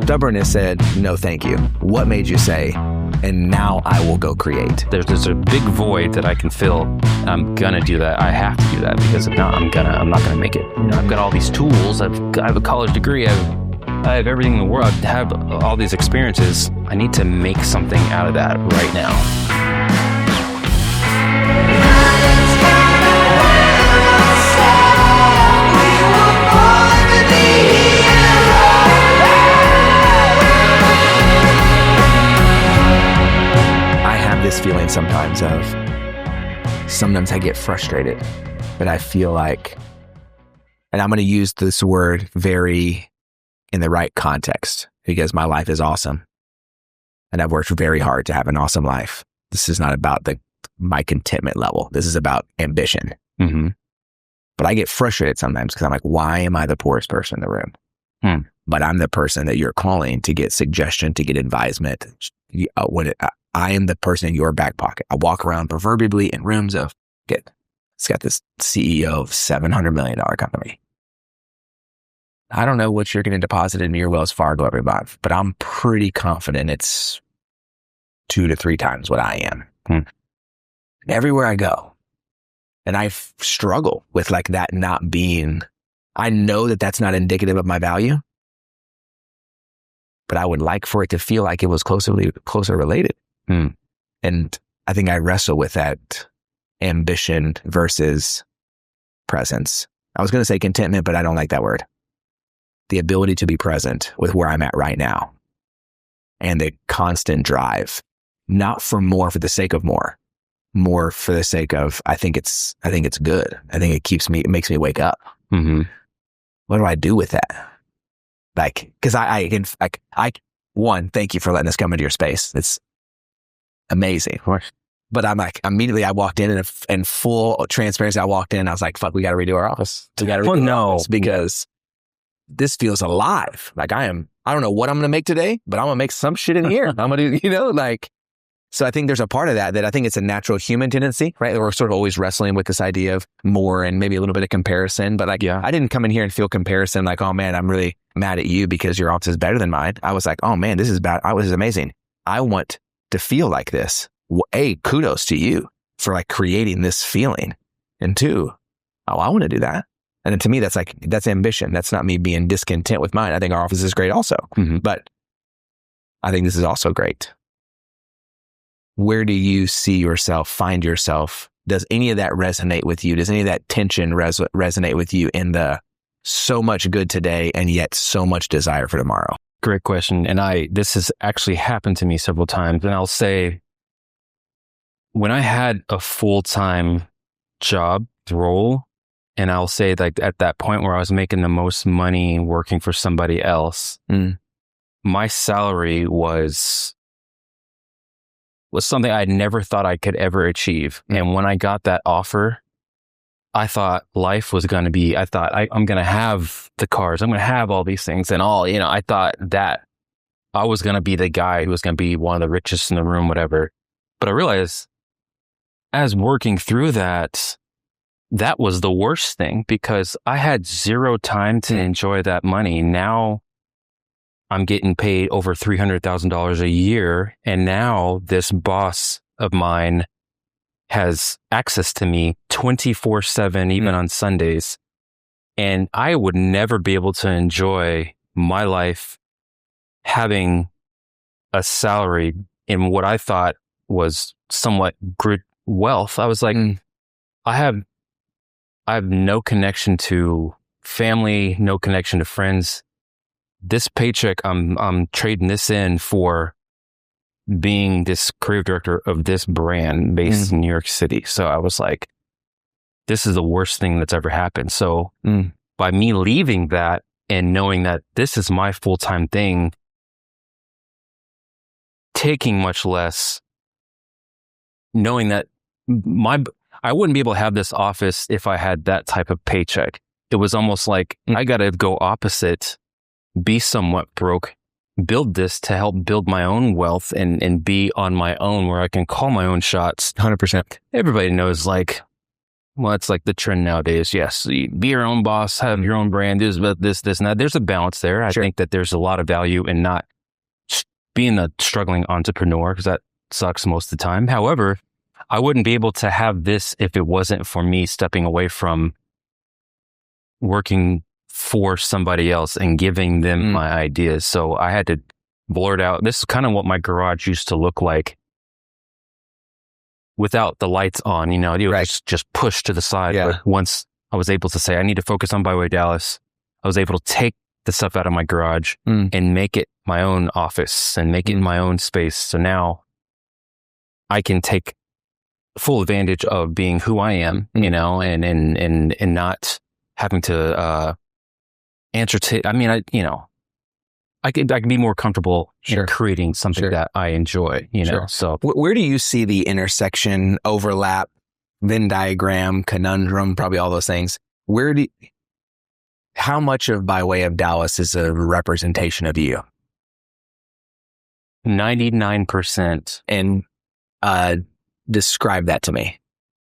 Stubbornness said, no, thank you. What made you say, and now I will go create? There's a big void that I can fill. I'm gonna do that. I have to do that, because if not, I'm not gonna make it. I've got all these tools. I have a college degree. I have everything in the world. I have all these experiences. I need to make something out of that right now. This feeling sometimes I get frustrated, but I feel like, and I'm going to use this word very in the right context, because my life is awesome and I've worked very hard to have an awesome life. This is not about my contentment level. This is about ambition. Mm-hmm. But I get frustrated sometimes because I'm like, why am I the poorest person in the room? But I'm the person that you're calling to get suggestion, to get advisement. I am the person in your back pocket. I walk around proverbially in rooms of, it's got this CEO of $700 million company. I don't know what you're going to deposit into your Wells Fargo every month, but I'm pretty confident it's 2 to 3 times what I am. Everywhere I go. And I struggle with like that not being, I know that that's not indicative of my value, but I would like for it to feel like it was closer related. And I think I wrestle with that ambition versus presence. I was going to say contentment, but I don't like that word. The ability to be present with where I'm at right now, and the constant drive, not for more for the sake of more for the sake of, I think it's good. I think it makes me wake up. Mm-hmm. What do I do with that? Like, cause one, thank you for letting us come into your space. It's amazing. Of course. But I'm like, immediately I walked in and in full transparency, I walked in and I was like, fuck, we got to redo our office. We got to redo our office because this feels alive. Like I don't know what I'm going to make today, but I'm going to make some shit in here. I'm going to, so I think there's a part of that I think it's a natural human tendency, right? We're sort of always wrestling with this idea of more and maybe a little bit of comparison. But I didn't come in here and feel comparison like, oh man, I'm really mad at you because your office is better than mine. I was like, oh man, this is amazing. I want to feel like this. Kudos to you for like creating this feeling. And 2, I want to do that. And then to me, that's ambition. That's not me being discontent with mine. I think our office is great also, but I think this is also great. Where do you see yourself, find yourself? Does any of that resonate with you? Does any of that tension resonate with you in the so much good today and yet so much desire for tomorrow? Great question. And this has actually happened to me several times. And I'll say, when I had a full-time job role, and I'll say like at that point where I was making the most money working for somebody else, my salary was something I never thought I could ever achieve. And when I got that offer, I thought life was going to be, I'm going to have the cars, I'm going to have all these things and all, I thought that I was going to be the guy who was going to be one of the richest in the room, whatever. But I realized as working through that was the worst thing, because I had zero time to enjoy that money. Now I'm getting paid over $300,000 a year. And now this boss of mine has access to me 24/7, even on Sundays. And I would never be able to enjoy my life having a salary in what I thought was somewhat good wealth. I was like, I have no connection to family, no connection to friends. This paycheck, I'm trading this in for being this creative director of this brand based in New York City. So I was like, this is the worst thing that's ever happened. So by me leaving that and knowing that this is my full-time thing, taking much less, knowing that I wouldn't be able to have this office if I had that type of paycheck. It was almost like I got to go opposite, be somewhat broke, build this to help build my own wealth and be on my own where I can call my own shots. 100%. Everybody knows, like, well, it's like the trend nowadays. Yes, be your own boss, have your own brand, this, and that. There's a balance there. I think that there's a lot of value in not being a struggling entrepreneur, because that sucks most of the time. However, I wouldn't be able to have this if it wasn't for me stepping away from working for somebody else and giving them my ideas. So I had to blurt out. This is kind of what my garage used to look like without the lights on. You know, it was just pushed to the side. Yeah. But once I was able to say, I need to focus on Byway Dallas, I was able to take the stuff out of my garage and make it my own office and make it my own space. So now I can take full advantage of being who I am, you know, and not having to answer to. I mean, I can be more comfortable in creating something that I enjoy, you know. So where do you see the intersection, overlap, Venn diagram, conundrum, probably all those things? How much of By Way of Dallas is a representation of you? 99%. And describe that to me.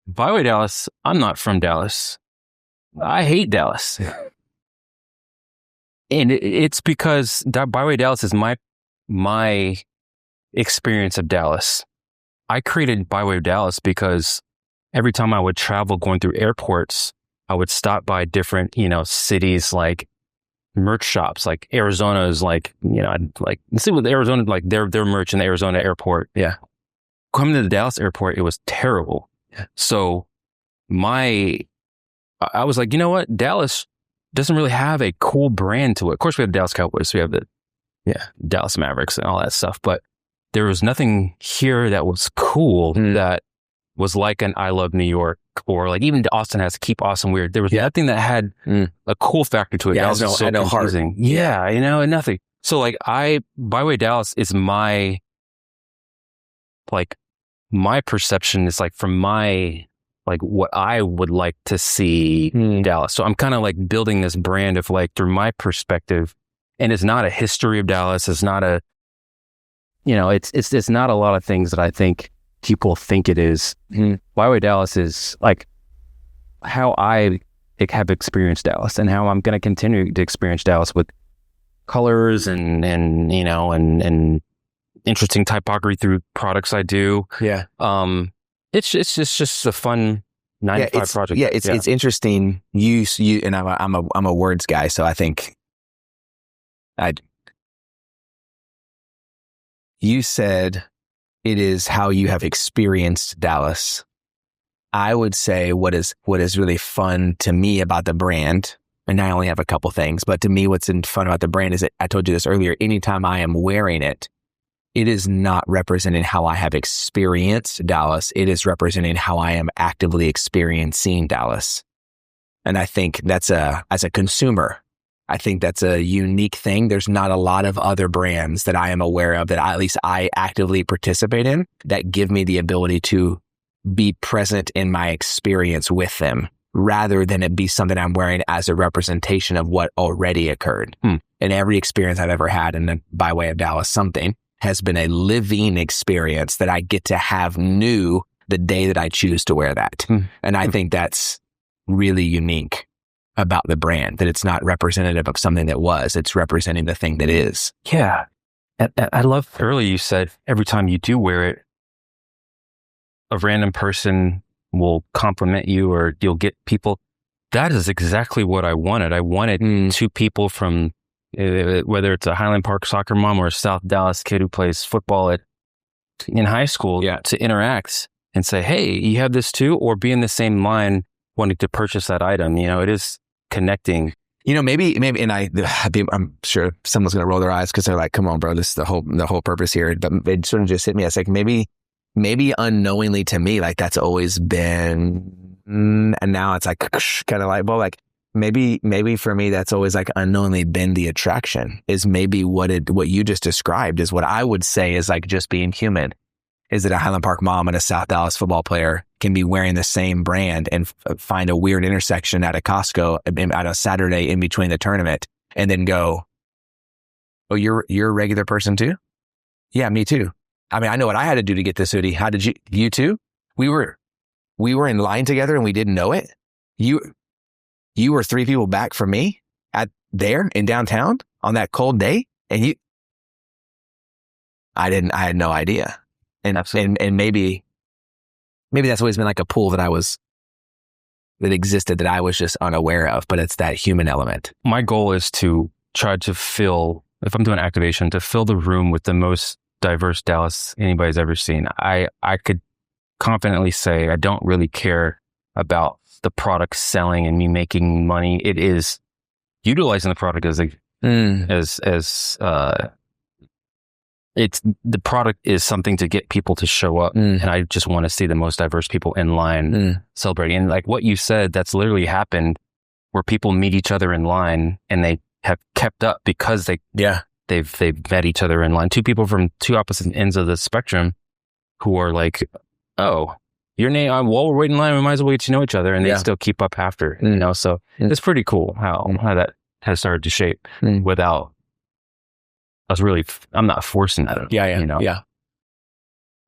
By Way Dallas, I'm not from Dallas. I hate Dallas. And it's because Byway Dallas is my experience of Dallas. I created Byway Dallas because every time I would travel going through airports, I would stop by different, you know, cities, like merch shops. Like Arizona is like, you know, I'd like see with Arizona, like their merch in the Arizona airport. Yeah. Coming to the Dallas airport, it was terrible. Yeah. So I was like, you know what, Dallas doesn't really have a cool brand to it. Of course, we have the Dallas Cowboys, we have the Dallas Mavericks and all that stuff, but there was nothing here that was cool that was like an I Love New York, or like even Austin has Keep Austin Weird. There was nothing that had a cool factor to it. Yeah, Dallas no heart. Yeah, you know, and nothing. So like Byway Dallas is my perception is like from my like what I would like to see Dallas. So I'm kind of like building this brand of like through my perspective, and it's not a history of Dallas. It's not a, you know, it's not a lot of things that I think people think it is. Byway Dallas is like how I have experienced Dallas and how I'm going to continue to experience Dallas with colors and you know, and interesting typography through products I do. Yeah. It's just a fun 9-to-5 project. Yeah, it's interesting. You and I'm a words guy, so I think you said it is how you have experienced Dallas. I would say what is really fun to me about the brand, and I only have a couple things, but to me what's fun about the brand is that I told you this earlier, anytime I am wearing it, it is not representing how I have experienced Dallas. It is representing how I am actively experiencing Dallas. And I think as a consumer, I think that's a unique thing. There's not a lot of other brands that I am aware of that at least I actively participate in that give me the ability to be present in my experience with them, rather than it be something I'm wearing as a representation of what already occurred. And every experience I've ever had in the By Way of Dallas something has been a living experience that I get to have new the day that I choose to wear that. And I think that's really unique about the brand, that it's not representative of something that was, it's representing the thing that is. Yeah. I love earlier you said every time you do wear it, a random person will compliment you or you'll get people. That is exactly what I wanted. I wanted two people from whether it's a Highland Park soccer mom or a South Dallas kid who plays football in high school to interact and say, hey, you have this too, or be in the same line wanting to purchase that item. You know, it is connecting. You know, maybe, and I'm sure someone's going to roll their eyes because they're like, come on, bro, this is the whole purpose here. But it sort of just hit me. It's like, maybe unknowingly to me, like that's always been, and now it's like kind of like, well, like, Maybe for me, that's always like unknowingly been the attraction, is maybe what you just described is what I would say is like just being human, is that a Highland Park mom and a South Dallas football player can be wearing the same brand and find a weird intersection at a Costco at a Saturday in between the tournament and then go, oh, you're a regular person too? Yeah, me too. I mean, I know what I had to do to get this hoodie. How did you too? we were in line together and we didn't know it. You were 3 people back from me there in downtown on that cold day. And I had no idea. And maybe that's always been like a pool that existed that I was just unaware of, but it's that human element. My goal is to try to fill, if I'm doing activation, to fill the room with the most diverse Dallas anybody's ever seen. I could confidently say I don't really care about the product selling and me making money. It is utilizing the product it's the product is something to get people to show up. And I just want to see the most diverse people in line celebrating. And like what you said, that's literally happened where people meet each other in line and they have kept up because they've met each other in line. 2 people from 2 opposite ends of the spectrum who are like, oh, your name, while we're waiting in line, we might as well get to know each other. And they still keep up after, you know? So it's pretty cool how that has started to shape without us really, I'm not forcing that. You know? Yeah.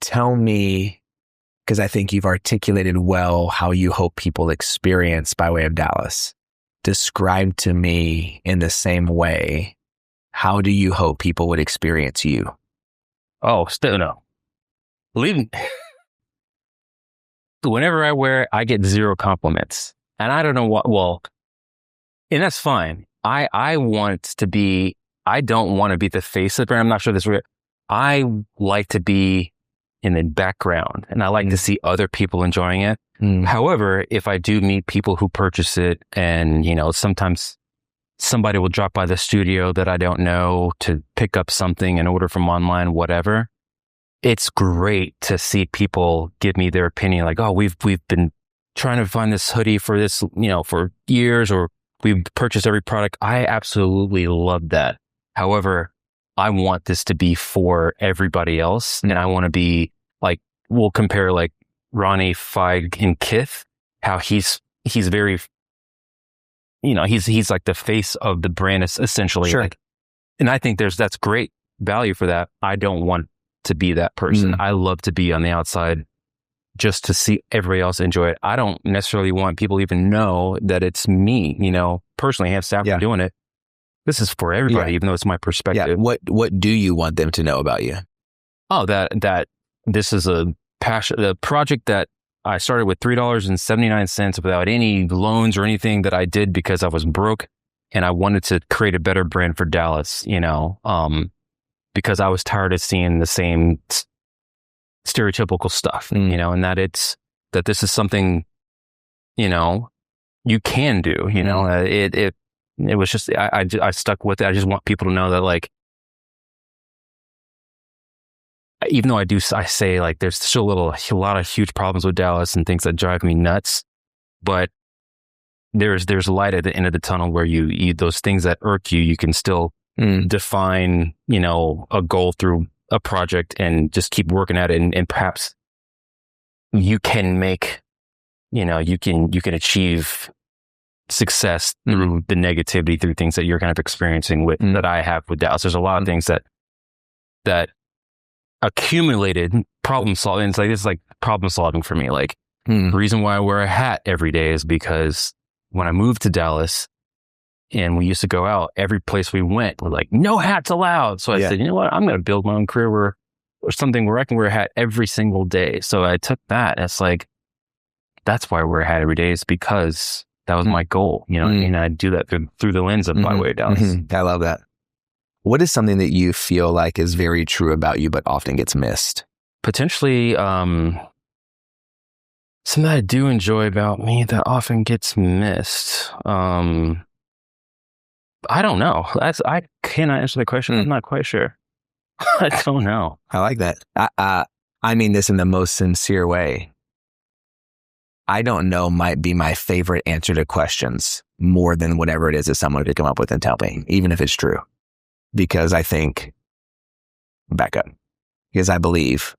Tell me, because I think you've articulated well how you hope people experience by way of Dallas. Describe to me in the same way, how do you hope people would experience you? Oh, still no. Whenever I wear it, I get 0 compliments. And I don't know and that's fine. I don't want to be the face of the brand. I'm not sure this is real. I like to be in the background and I like to see other people enjoying it. However, if I do meet people who purchase it and, you know, sometimes somebody will drop by the studio that I don't know to pick up something and order from online, whatever. It's great to see people give me their opinion. Like, oh, we've been trying to find this hoodie for this, you know, for years, or we've purchased every product. I absolutely love that. However, I want this to be for everybody else. And I want to be like, we'll compare like Ronnie, Feig, and Kith, how he's very, you know, he's like the face of the brand essentially. Sure. Like, and I think that's great value for that. I don't want to be that person. I love to be on the outside just to see everybody else enjoy it. I don't necessarily want people to even know that it's me, you know, personally, Hance Taplin doing it. This is for everybody, even though it's my perspective. Yeah. What do you want them to know about you? Oh, that this is a passion, the project that I started with $3.79 without any loans or anything that I did because I was broke and I wanted to create a better brand for Dallas, you know, because I was tired of seeing the same stereotypical stuff, you know, and that this is something, you know, you can do, you know, it was just, I stuck with it. I just want people to know that, like, even though I say like, there's still a lot of huge problems with Dallas and things that drive me nuts, but there's light at the end of the tunnel where you those things that irk you can still define, you know, a goal through a project and just keep working at it. And perhaps you can make, you know, you can achieve success through the negativity, through things that you're kind of experiencing with, that I have with Dallas. There's a lot of things that accumulated problem solving. It's like, this is like problem solving for me. Like the reason why I wear a hat every day is because when I moved to Dallas and we used to go out, every place we went, we're like, no hats allowed. So I said, you know what? I'm going to build my own career or something where I can wear a hat every single day. So I took that. It's like, that's why I wear a hat every day, is because that was my goal, you know, and I do that through the lens of my way of Dallas. I love that. What is something that you feel like is very true about you, but often gets missed? Potentially, something that I do enjoy about me that often gets missed. I don't know. I cannot answer the question. I'm not quite sure. I don't know. I like that. I mean this in the most sincere way. I don't know might be my favorite answer to questions more than whatever it is that someone could come up with and tell me, even if it's true. Because I think, back up, because I believe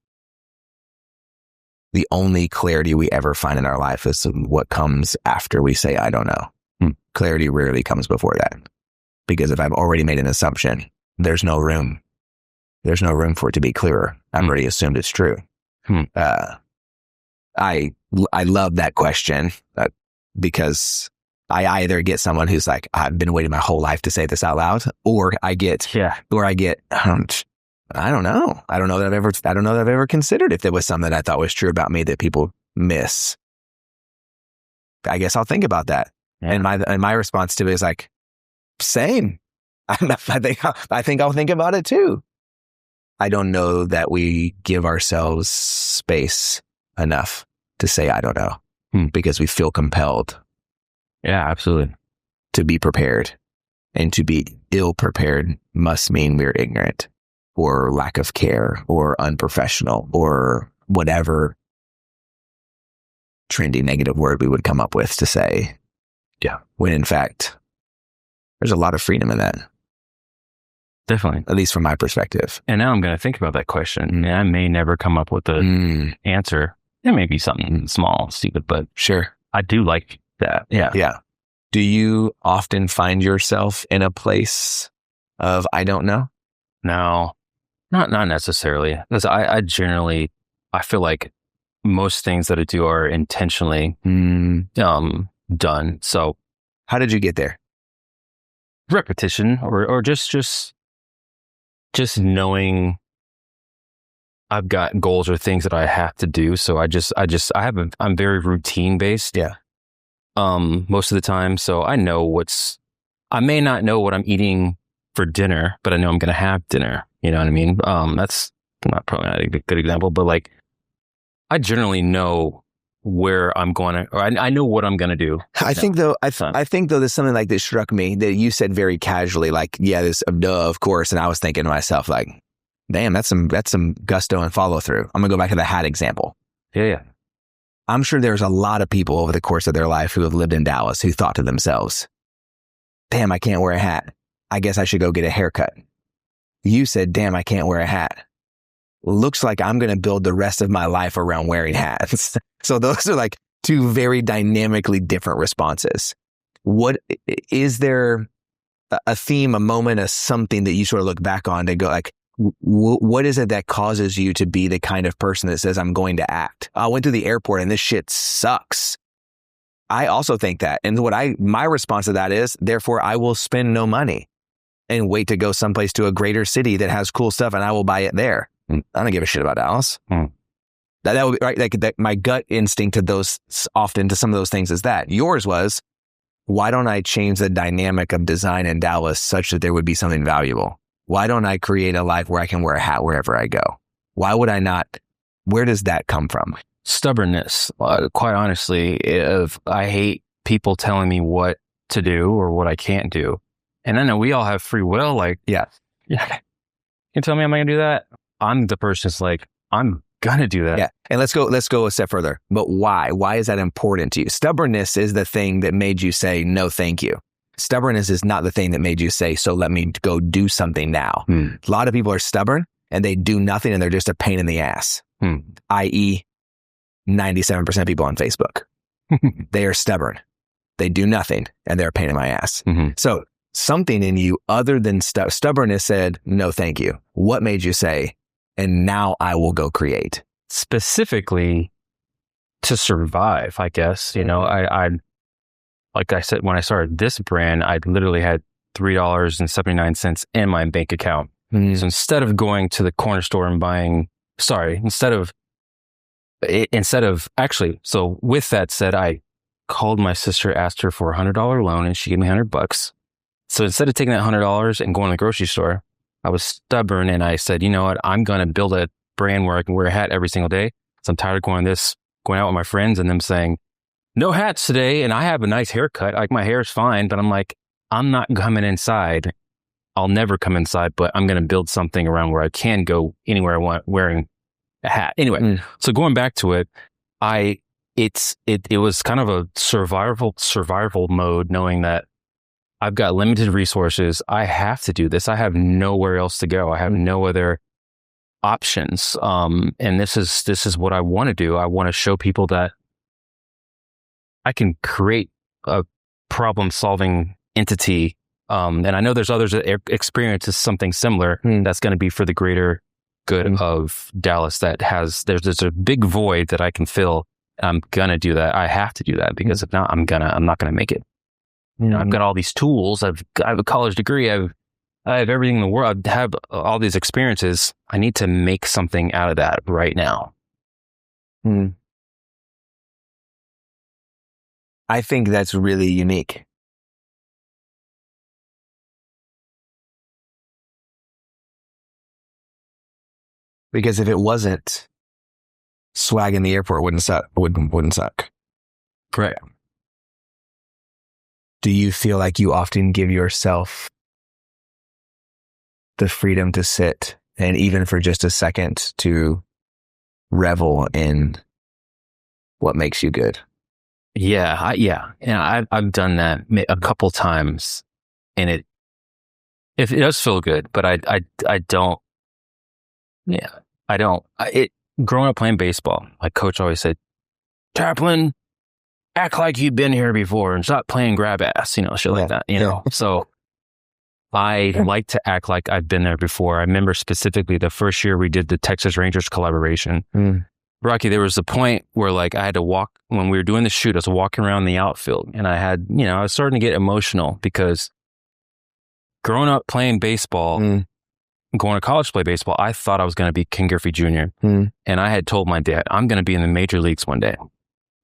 the only clarity we ever find in our life is what comes after we say, I don't know. Clarity rarely comes before that. Because if I've already made an assumption, there's no room for it to be clearer. I've already assumed it's true. I love that question because I either get someone who's like, I've been waiting my whole life to say this out loud, or I get, I don't know. I don't know that I've ever considered if there was something that I thought was true about me that people miss. I guess I'll think about that. Yeah. And my response to it is like, same. I think I'll think about it too. I don't know that we give ourselves space enough to say, I don't know, because we feel compelled. Yeah, absolutely. To be prepared, and to be ill prepared must mean we're ignorant or lack of care or unprofessional or whatever trendy negative word we would come up with to say. Yeah. When in fact, there's a lot of freedom in that. Definitely. At least from my perspective. And now I'm going to think about that question. And I may never come up with an answer. It may be something small, stupid, but sure. I do like that. Yeah. Yeah. Do you often find yourself in a place of, I don't know? No, not necessarily. Because I generally, I feel like most things that I do are intentionally done. So how did you get there? Repetition or just knowing I've got goals or things that I have to do. So I'm very routine based. Yeah. Most of the time. So I may not know what I'm eating for dinner, but I know I'm going to have dinner. You know what I mean? That's probably not a good example, but like I generally know where I'm going to, or I know what I'm going to do. I think though, there's something like that struck me that you said very casually, like, yeah, this, duh, of course. And I was thinking to myself, like, damn, that's some gusto and follow through. I'm gonna go back to the hat example. Yeah. I'm sure there's a lot of people over the course of their life who have lived in Dallas who thought to themselves, damn, I can't wear a hat. I guess I should go get a haircut. You said, damn, I can't wear a hat. Looks like I'm going to build the rest of my life around wearing hats. So those are like two very dynamically different responses. What is there a theme, a moment, a something that you sort of look back on to go like, what is it that causes you to be the kind of person that says, I'm going to act? I went to the airport and this shit sucks. I also think that. And my response to that is, therefore, I will spend no money and wait to go someplace to a greater city that has cool stuff and I will buy it there. I don't give a shit about Dallas. That would be right. Like my gut instinct to some of those things is that. Yours was, why don't I change the dynamic of design in Dallas such that there would be something valuable? Why don't I create a life where I can wear a hat wherever I go? Why would I not? Where does that come from? Stubbornness. Quite honestly, I hate people telling me what to do or what I can't do. And I know we all have free will. Like, yeah. You tell me I'm not going to do that? I'm the person that's like, I'm going to do that. Yeah. And let's go a step further. But why? Why is that important to you? Stubbornness is the thing that made you say, no, thank you. Stubbornness is not the thing that made you say, so let me go do something now. A lot of people are stubborn and they do nothing and they're just a pain in the ass, i.e. 97% of people on Facebook. They are stubborn. They do nothing and they're a pain in my ass. So something in you other than stubbornness said, no, thank you. What made you say, and now I will go create? Specifically to survive, I guess. You know, I like I said, when I started this brand, I literally had $3.79 in my bank account. So instead of going to the corner store and so with that said, I called my sister, asked her for a $100 loan, and she gave me $100. So instead of taking that $100 and going to the grocery store, I was stubborn and I said, you know what, I'm going to build a brand where I can wear a hat every single day. So I'm tired of going out with my friends and them saying, no hats today. And I have a nice haircut. Like my hair's fine, but I'm like, I'm not coming inside. I'll never come inside, but I'm going to build something around where I can go anywhere I want wearing a hat. Anyway, so going back to it, it was kind of a survival mode, knowing that I've got limited resources. I have to do this. I have nowhere else to go. I have no other options. And this is what I want to do. I want to show people that I can create a problem-solving entity. And I know there's others that experience something similar that's going to be for the greater good of Dallas. There's a big void that I can fill I'm going to do that. I have to do that because if not, I'm not going to make it. You know, I've got all these tools. I have a college degree. I have everything in the world. I have all these experiences. I need to make something out of that right now. I think that's really unique. Because if it wasn't, swag in the airport wouldn't suck. Wouldn't suck. Correct. Do you feel like you often give yourself the freedom to sit and even for just a second to revel in what makes you good? Yeah. I've done that a couple times, and it does feel good, but I don't. Yeah, I don't. Growing up playing baseball, my coach always said, "Taplin, act like you've been here before and stop playing grab ass," shit like that, So I like to act like I've been there before. I remember specifically the first year we did the Texas Rangers collaboration. Rocky, there was a point where I had to walk, when we were doing the shoot, I was walking around the outfield, and I was starting to get emotional because growing up playing baseball, going to college to play baseball, I thought I was going to be Ken Griffey Jr. And I had told my dad, I'm going to be in the major leagues one day.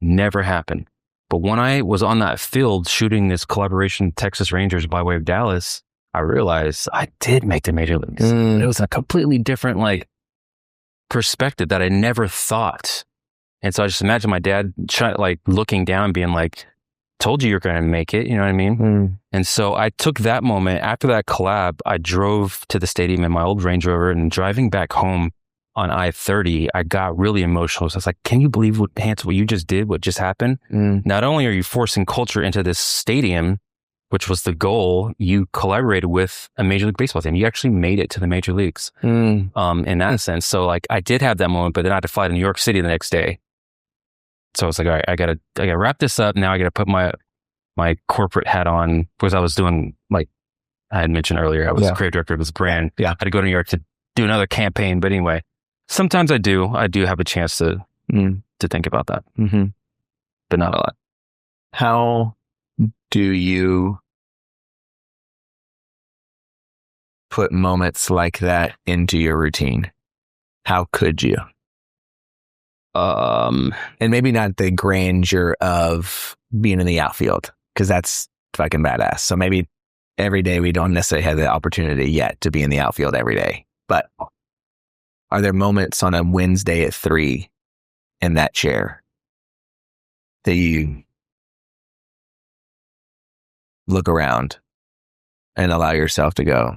Never happened. But when I was on that field shooting this collaboration Texas Rangers by way of Dallas, I realized I did make the major leagues. It was a completely different perspective that I never thought. And so I just imagine my dad looking down, being like, "Told you you're going to make it." You know what I mean? And so I took that moment after that collab. I drove to the stadium in my old Range Rover, and driving back home on I-30, I got really emotional. So I was like, "Can you believe what you just did? What just happened? Not only are you forcing culture into this stadium, which was the goal, you collaborated with a Major League Baseball team. You actually made it to the major leagues in that sense." So I did have that moment, but then I had to fly to New York City the next day. So I was like, all right, I gotta wrap this up. Now I gotta put my corporate hat on, because I was doing, I had mentioned earlier, I was creative director of this brand. I had to go to New York to do another campaign. But anyway, sometimes I do have a chance to think about that, but not a lot. How do you put moments like that into your routine? How could you? And maybe not the grandeur of being in the outfield, because that's fucking badass. So maybe every day we don't necessarily have the opportunity yet to be in the outfield every day. But are there moments on a Wednesday at 3 in that chair that you look around and allow yourself to go,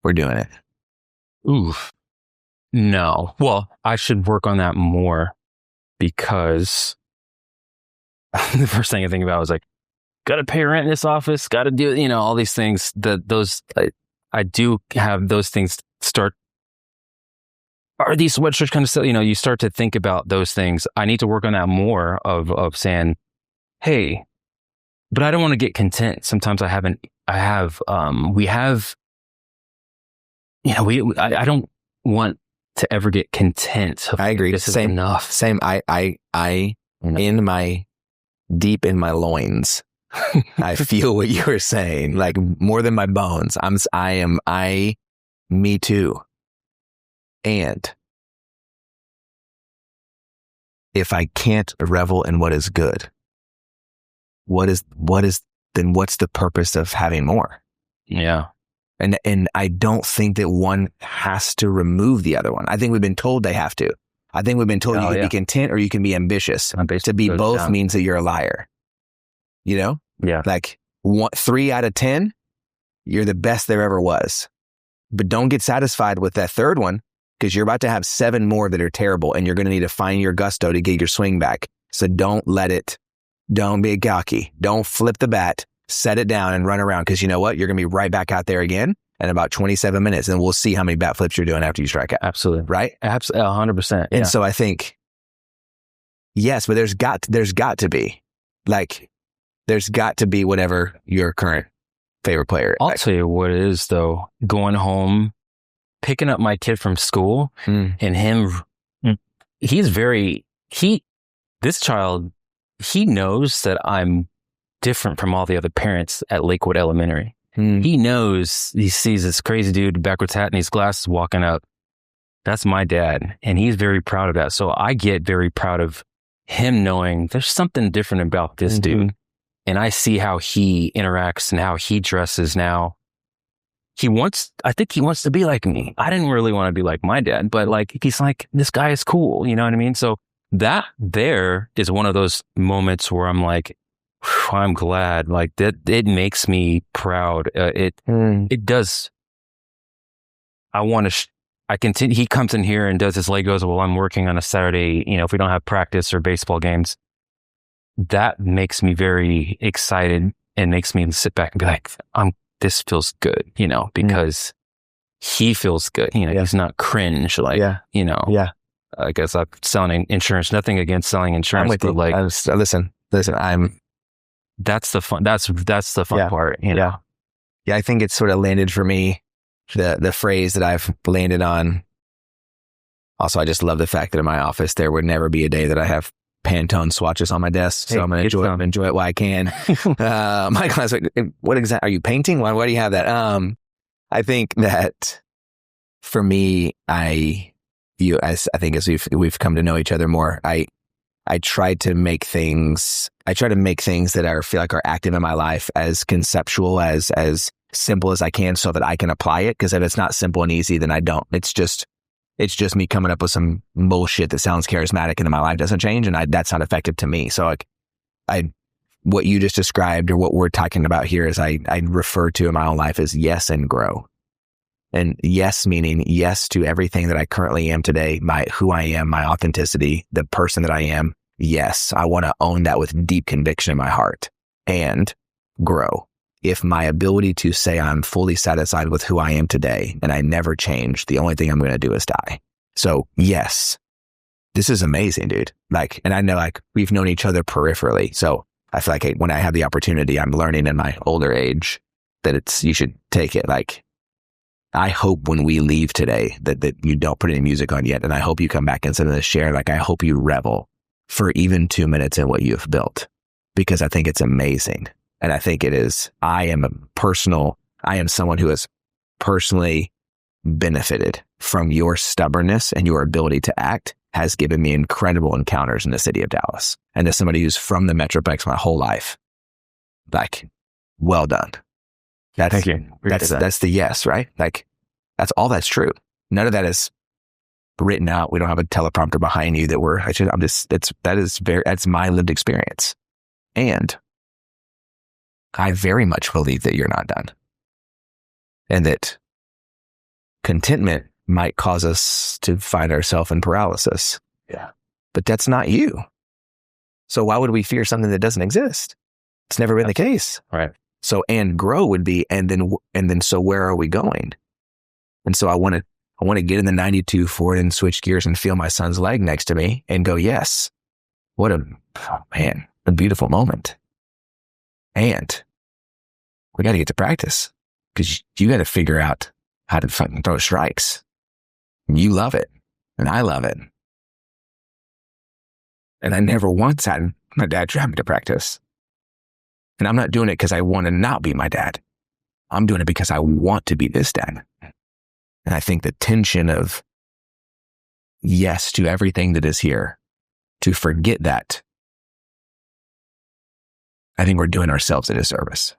"We're doing it"? Oof. No. Well, I should work on that more, because the first thing I think about was got to pay rent in this office, got to do, all these things. I do have those things start. Are these sweatshirts kind of still, you start to think about those things. I need to work on that more of saying, hey, but I don't want to get content. Sometimes I don't want to ever get content. I agree. This is enough. Same. Deep in my loins, I feel what you were saying, more than my bones. Me too. And if I can't revel in what is good, then what's the purpose of having more? Yeah. And I don't think that one has to remove the other one. I think we've been told they have to. I think we've been told you can be content or you can be ambitious. To be both means that you're a liar. Yeah. 3 out of 10, you're the best there ever was. But don't get satisfied with that third one, because you're about to have 7 more that are terrible, and you're going to need to find your gusto to get your swing back. So don't be gawky. Don't flip the bat, set it down and run around, because you know what? You're going to be right back out there again in about 27 minutes, and we'll see how many bat flips you're doing after you strike out. Absolutely. Right? Absolutely. 100%. And so I think, yes, but there's got to be whatever your current favorite player. I'll tell you what it is, though. Going home, picking up my kid from school, and him, he's very this child, he knows that I'm different from all the other parents at Lakewood Elementary. He knows, he sees this crazy dude, backwards hat and these glasses walking up. That's my dad. And he's very proud of that. So I get very proud of him knowing there's something different about this dude. And I see how he interacts and how he dresses now. I think he wants to be like me. I didn't really want to be like my dad, but like, he's like, this guy is cool. You know what I mean? So that there is one of those moments where I'm like, I'm glad, like that. It makes me proud. It does. I continue. He comes in here and does his Legos while I'm working on a Saturday. You know, if we don't have practice or baseball games, that makes me very excited and makes me sit back and be like, this feels good, you know, because he feels good. You know, he's not cringe, like, you know. Yeah. I guess I'm selling insurance. Nothing against selling insurance, but like, listen. That's the fun. That's the fun part. You know? Yeah. I think it's sort of landed for me. The phrase that I've landed on. Also, I just love the fact that in my office there would never be a day that I have Pantone swatches on my desk. So I'm going to enjoy it while I can. My class, what exactly are you painting? Why do you have that? I think that for me, I think as we've come to know each other more, I try to make things that feel like are active in my life as conceptual, as simple as I can so that I can apply it. Because if it's not simple and easy, then I don't. It's just me coming up with some bullshit that sounds charismatic and then my life doesn't change. And that's not effective to me. So like what you just described or what we're talking about here is I refer to in my own life as yes and grow. And yes, meaning yes to everything that I currently am today, who I am, my authenticity, the person that I am. Yes, I want to own that with deep conviction in my heart and grow. If my ability to say I'm fully satisfied with who I am today and I never change, the only thing I'm going to do is die. So yes, this is amazing, dude. Like, and I know like we've known each other peripherally. So I feel like when I have the opportunity, I'm learning in my older age that you should take it. Like, I hope when we leave today that you don't put any music on yet. And I hope you come back and sit in the share. Like, I hope you revel for even 2 minutes in what you've built, because I think it's amazing. And I think it is, I am someone who has personally benefited from your stubbornness, and your ability to act has given me incredible encounters in the city of Dallas. And as somebody who's from the Metroplex my whole life, like, well done. Thank you. That's the yes, right? Like, that's all that's true. None of that is written out. We don't have a teleprompter behind you that's my lived experience. And I very much believe that you're not done. And that contentment might cause us to find ourselves in paralysis. Yeah. But that's not you. So why would we fear something that doesn't exist? It's never been the case. Right. So, and grow would be, and then, so where are we going? And so I want to get in the 92 Ford and switch gears and feel my son's leg next to me and go, yes, what a beautiful moment. And we got to get to practice, because you got to figure out how to fucking throw strikes. You love it, and I love it. And I never once had my dad drive me to practice. And I'm not doing it because I want to not be my dad. I'm doing it because I want to be this dad. And I think the tension of yes to everything that is here, to forget that, I think we're doing ourselves a disservice.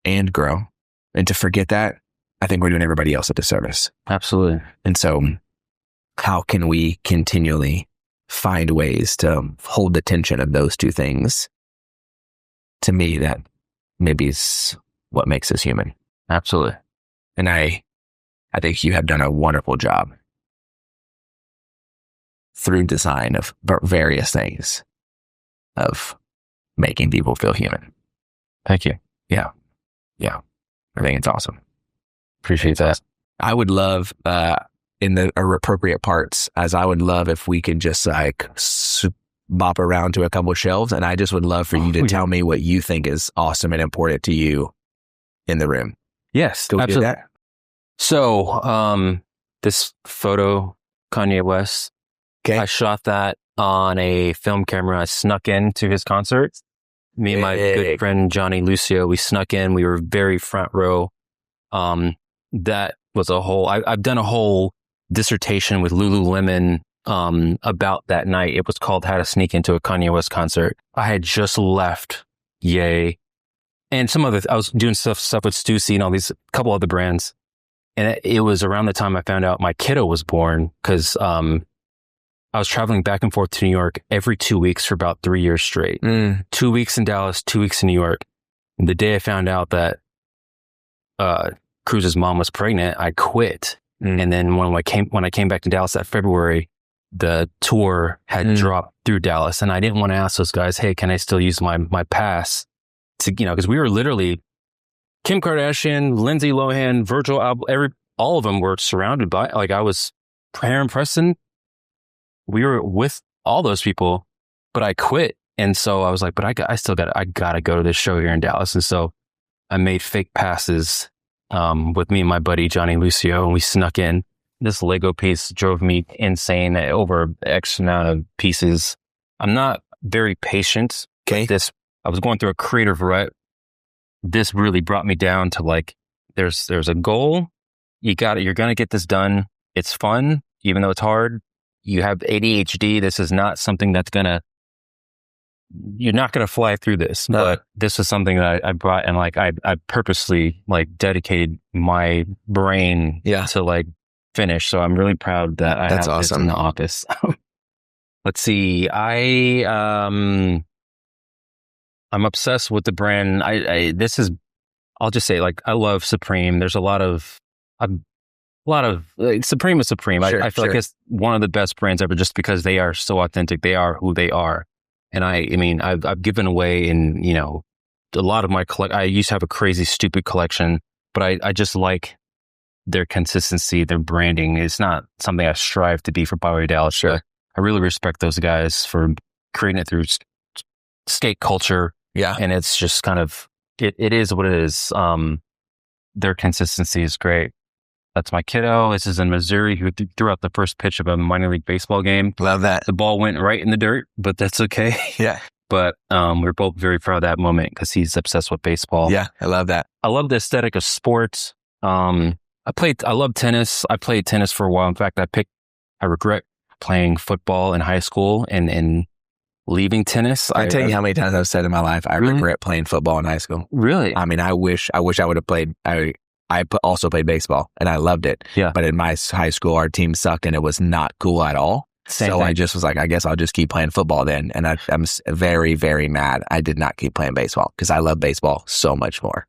And grow. And to forget that, I think we're doing everybody else a disservice. Absolutely. And so how can we continually find ways to hold the tension of those two things? To me, that maybe is what makes us human. Absolutely. And I think you have done a wonderful job through design of various things of making people feel human. Thank you. Yeah. Yeah. I think it's awesome. Appreciate that. I would love, in the appropriate parts, as I would love if we could just like bop around to a couple of shelves, and I just would love for you to tell me what you think is awesome and important to you in the room. Yes, absolutely. Do that? So, this photo, Kanye West, Okay. I shot that on a film camera. I snuck into his concert. Me and my good friend Johnny Lucio, we snuck in. We were very front row. That was I've done a whole dissertation with Lululemon about that night. It was called How to Sneak into a Kanye West Concert. I had just left Ye and I was doing stuff with Stussy and all these couple other brands. And it was around the time I found out my kiddo was born, because I was traveling back and forth to New York every 2 weeks for about 3 years straight. 2 weeks in Dallas, 2 weeks in New York. And the day I found out that Cruz's mom was pregnant, I quit. And then when I came back to Dallas that February, the tour had dropped through Dallas, and I didn't want to ask those guys, "Hey, can I still use my pass?" To, because we were literally Kim Kardashian, Lindsay Lohan, Virgil Abloh, all of them were surrounded by, like, I was Aaron Preston. We were with all those people, but I quit, and so I was like, "But I gotta go to this show here in Dallas," and so I made fake passes with me and my buddy Johnny Lucio, and we snuck in. This Lego piece drove me insane over X amount of pieces. I'm not very patient. Okay. I was going through a creative rut. This really brought me down to, like, there's a goal. You're going to get this done. It's fun, even though it's hard. You have ADHD. This is not something you're not going to fly through this, but this is something that I brought, and like, I purposely, like, dedicated my brain to, like, finish. So I'm really proud that I have this in the office. Let's see. I'm obsessed with the brand. I'll just say, like, I love Supreme. There's a lot of Supreme is Supreme. I feel like it's one of the best brands ever, just because they are so authentic. They are who they are. And I mean, I've given away in, a lot of my I used to have a crazy, stupid collection, but I just like their consistency, their branding. Is not something I strive to be for Byway Dallas. Sure. I really respect those guys for creating it through skate culture. Yeah. And it's just kind of, it is what it is. Their consistency is great. That's my kiddo. This is in Missouri, who threw out the first pitch of a minor league baseball game. Love that. The ball went right in the dirt, but that's okay. Yeah. But we're both very proud of that moment, because he's obsessed with baseball. Yeah, I love that. I love the aesthetic of sports. I love tennis. I played tennis for a while. In fact, I regret playing football in high school and leaving tennis. I tell you how many times I've said in my life, I regret playing football in high school. Really? I mean, I wish I would have played. I also played baseball, and I loved it. Yeah. But in my high school, our team sucked, and it was not cool at all. Same thing. I just was like, I guess I'll just keep playing football then. And I'm very, very mad I did not keep playing baseball, because I love baseball so much more.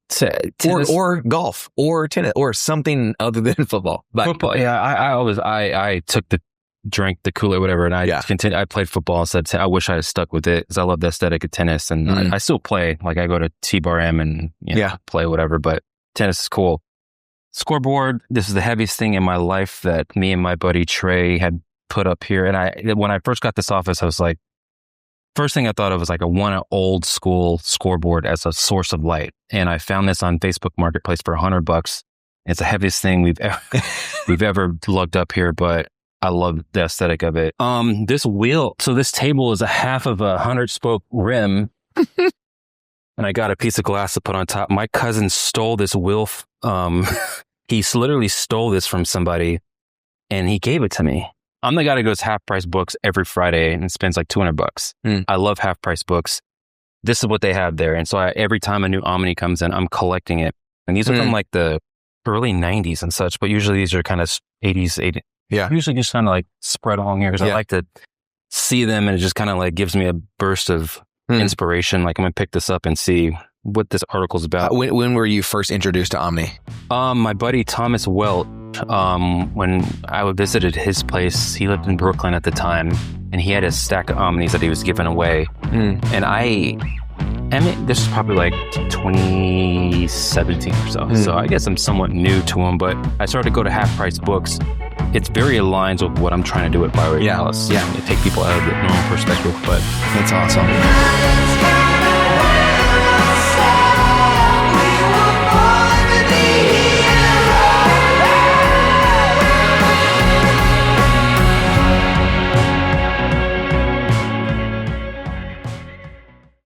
Or golf, or tennis, or something other than football. But football, yeah. I drank the Kool-Aid, whatever, and I continued. I played football instead. I wish I had stuck with it, because I love the aesthetic of tennis, and I still play. Like, I go to T-Bar M and play whatever, but tennis is cool. Scoreboard. This is the heaviest thing in my life that me and my buddy Trey had put up here. And when I first got this office, I was like, first thing I thought of was like one old school scoreboard as a source of light. And I found this on Facebook Marketplace for $100. It's the heaviest thing we've ever lugged up here, but I love the aesthetic of it. This wheel. So this table is a half of a 100-spoke rim. And I got a piece of glass to put on top. My cousin stole this wheel. He literally stole this from somebody, and he gave it to me. I'm the guy that goes half price books every Friday and spends like $200. I love half price books. This is what they have there. And so every time a new Omni comes in, I'm collecting it. And these are from like the early 90s and such, but usually these are kind of 80s, 80s. Yeah. Usually just kind of like spread along here, because I like to see them, and it just kind of like gives me a burst of inspiration. Like, I'm going to pick this up and see what this article's about. When were you first introduced to Omni? My buddy Thomas Welch, when I visited his place, he lived in Brooklyn at the time, and he had a stack of Omnis that he was giving away. And I mean, this is probably like 2017 or so. So I guess I'm somewhat new to him, but I started to go to half price books. It's very aligns with what I'm trying to do at Byway Dallas. Yeah. Take people out of the normal perspective, but that's awesome.